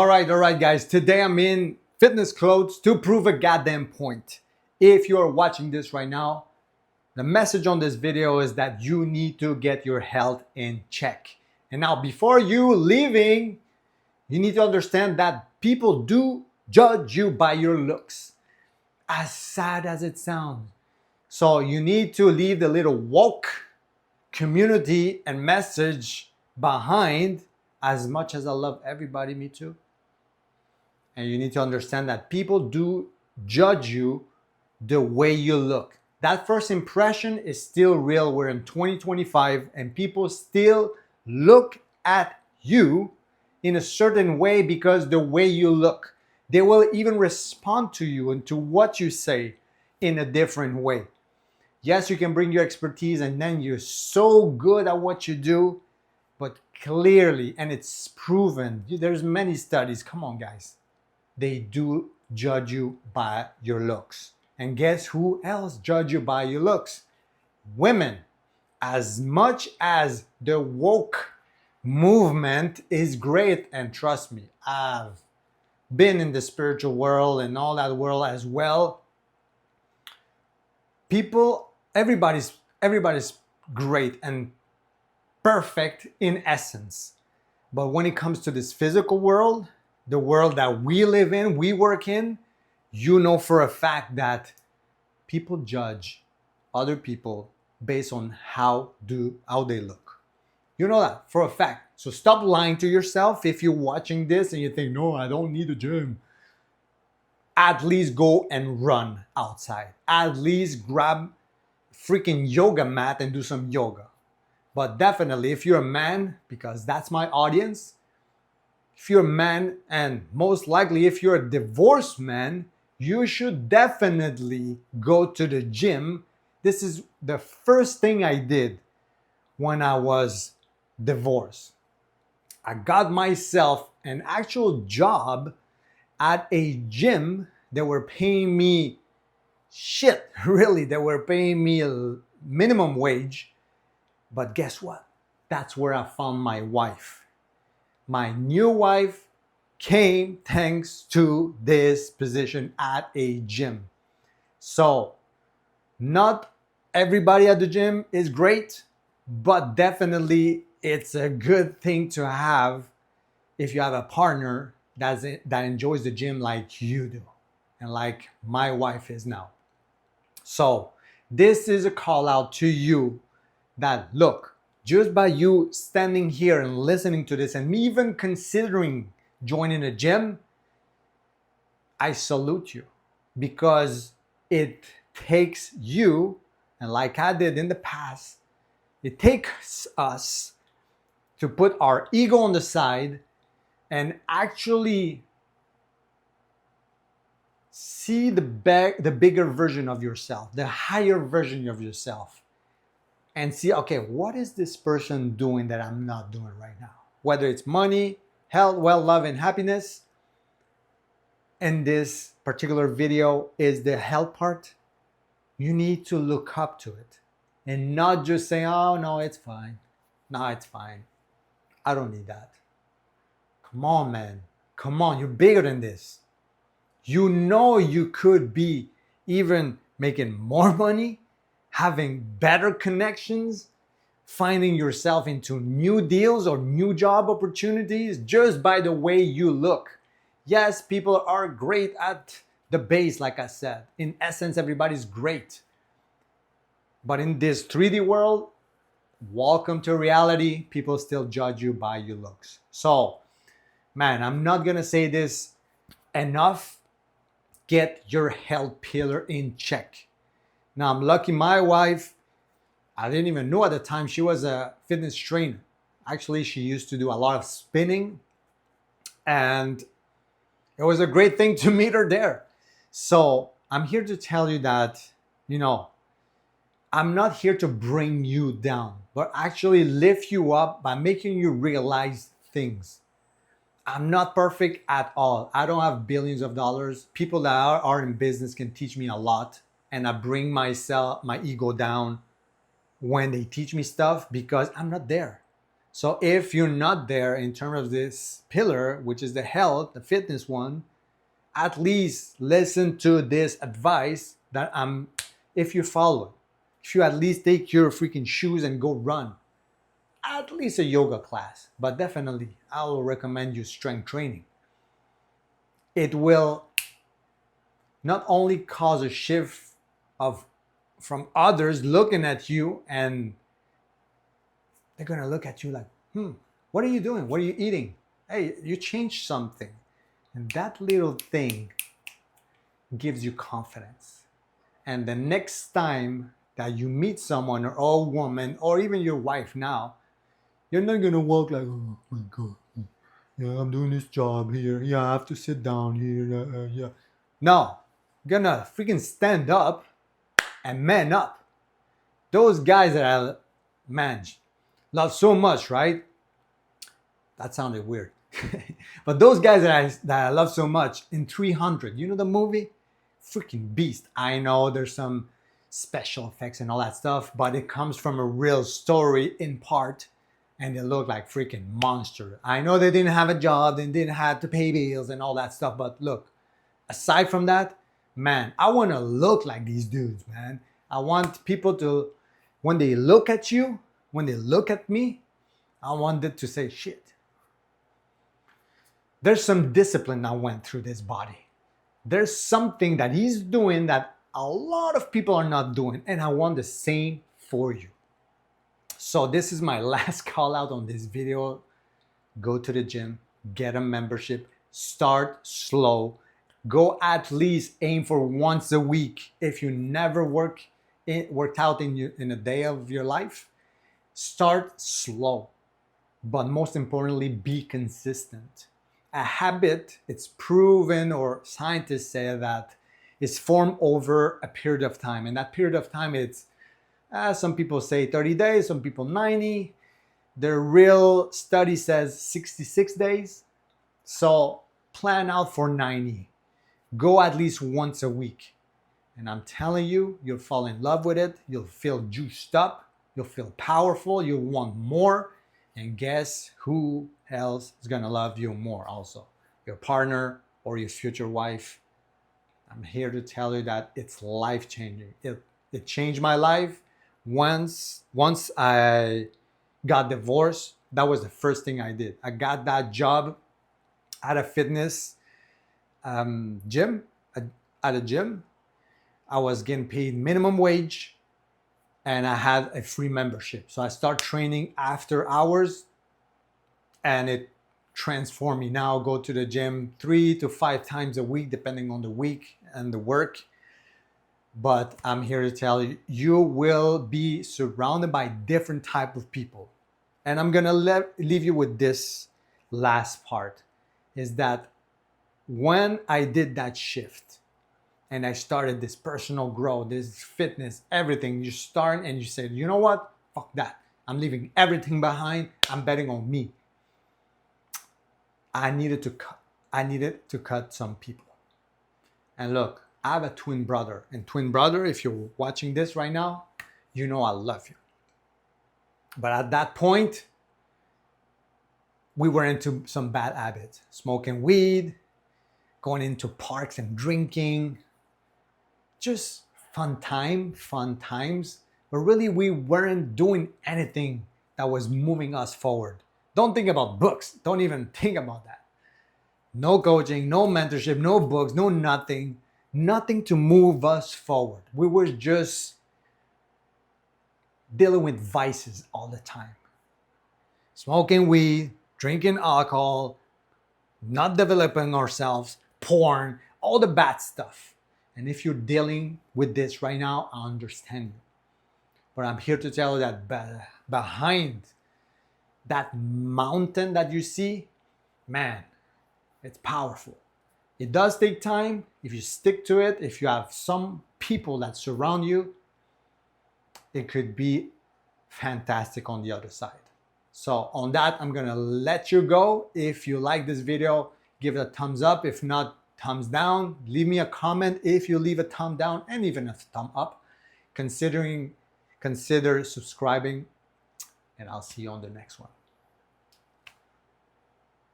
All right, guys. Today I'm in fitness clothes to prove a goddamn point. If you're watching this right now, the message on this video is that you need to get your health in check. And now, before you leaving, you need to understand that people do judge you by your looks, as sad as it sounds. So you need to leave the little woke community and message behind. As much as I love everybody, me too. And you need to understand that people do judge you the way you look. That first impression is still real. We're in 2025 and people still look at you in a certain way because the way you look. They will even respond to you and to what you say in a different way. Yes, you can bring your expertise and then you're so good at what you do, but clearly, and it's proven, there's many studies, come on guys, they do judge you by your looks. And guess who else judge you by your looks? Women. As much as the woke movement is great, and trust me, I've been in the spiritual world and all that world as well. People, everybody's great and perfect in essence. But when it comes to this physical world, the world that we live in, we work in, you know for a fact that people judge other people based on how they look. You know that for a fact. So stop lying to yourself. If you're watching this and you think, no, I don't need a gym, at least go and run outside. At least grab freaking yoga mat and do some yoga. But definitely, if you're a man, because that's my audience, if you're a man, and most likely if you're a divorced man, you should definitely go to the gym. This is the first thing I did when I was divorced. I got myself an actual job at a gym. They were paying me shit, really. They were paying me a minimum wage. But guess what? That's where I found my wife. My new wife came thanks to this position at a gym. So, not everybody at the gym is great, but definitely it's a good thing to have if you have a partner that enjoys the gym like you do and like my wife is now. So, this is a call out to you that look, just by you standing here and listening to this and me even considering joining a gym, I salute you, because it takes you, and like I did in the past, it takes us to put our ego on the side and actually see the bigger version of yourself, the higher version of yourself. And see, okay, what is this person doing that I'm not doing right now? Whether it's money, health, wealth, love, and happiness. And this particular video is the health part. You need to look up to it and not just say, oh, no, it's fine. No, it's fine. I don't need that. Come on, man. Come on, you're bigger than this. You know you could be even making more money, having better connections, finding yourself into new deals or new job opportunities just by the way you look. Yes, people are great at the base, like I said. In essence, everybody's great. But in this 3D world, welcome to reality. People still judge you by your looks. So, man, I'm not gonna say this enough. Get your health pillar in check. Now, I'm lucky my wife, I didn't even know at the time she was a fitness trainer. Actually, she used to do a lot of spinning, and it was a great thing to meet her there. So I'm here to tell you that, I'm not here to bring you down, but actually lift you up by making you realize things. I'm not perfect at all. I don't have billions of dollars. People that are in business can teach me a lot. And I bring my ego down when they teach me stuff because I'm not there. So if you're not there in terms of this pillar, which is the health, the fitness one, at least listen to this advice that if you follow it, if you at least take your freaking shoes and go run, at least a yoga class, but definitely I will recommend you strength training. It will not only cause a shift of from others looking at you, and they're gonna look at you like, what are you doing? What are you eating? Hey, you changed something. And that little thing gives you confidence. And the next time that you meet someone or old woman or even your wife now, you're not gonna walk like, oh my God, yeah, I'm doing this job here. Yeah, I have to sit down here. Yeah. No, you're gonna freaking stand up and man up. Those guys that I, man, love so much, right? That sounded weird. But those guys that I love so much in 300, you know the movie? Freaking beast. I know there's some special effects and all that stuff, but it comes from a real story in part, and they look like freaking monster. I know they didn't have a job, they didn't have to pay bills and all that stuff, but look, aside from that, man, I want to look like these dudes, man. I want people to, when they look at you, when they look at me, I want them to say, shit. There's some discipline that went through this body. There's something that he's doing that a lot of people are not doing, and I want the same for you. So this is my last call out on this video. Go to the gym, get a membership, start slow. Go at least aim for once a week. If you never worked out in a day of your life, start slow. But most importantly, be consistent. A habit, it's proven, or scientists say that it's formed over a period of time. And that period of time, it's, some people say 30 days, some people 90. The real study says 66 days. So plan out for 90. Go at least once a week. And I'm telling you, you'll fall in love with it. You'll feel juiced up. You'll feel powerful. You'll want more. And guess who else is going to love you more also? Your partner or your future wife. I'm here to tell you that it's life-changing. It changed my life. Once I got divorced, that was the first thing I did. I got that job at a fitness gym. At a gym. I was getting paid minimum wage, and I had a free membership. So I start training after hours, and it transformed me. Now I go to the gym 3 to 5 times a week, depending on the week and the work. But I'm here to tell you, you will be surrounded by different type of people. And I'm gonna leave you with this last part, is that when I did that shift, and I started this personal growth, this fitness, everything. You start and you say, you know what? Fuck that. I'm leaving everything behind. I'm betting on me. I needed to cut some people. And look, I have a twin brother. And twin brother, if you're watching this right now, you know I love you. But at that point, we were into some bad habits. Smoking weed, going into parks and drinking. Just fun times, but really we weren't doing anything that was moving us forward. Don't think about books. Don't even think about that. No coaching, no mentorship, no books, no nothing to move us forward. We were just dealing with vices all the time. Smoking weed, drinking alcohol, not developing ourselves, porn, all the bad stuff. And if you're dealing with this right now, I understand you. But I'm here to tell you that behind that mountain that you see, man, it's powerful. It does take time. If you stick to it, if you have some people that surround you, it could be fantastic on the other side. So on that, I'm gonna let you go. If you like this video, give it a thumbs up. If not, thumbs down. Leave me a comment if you leave a thumb down, and even a thumb up. Consider subscribing, and I'll see you on the next one.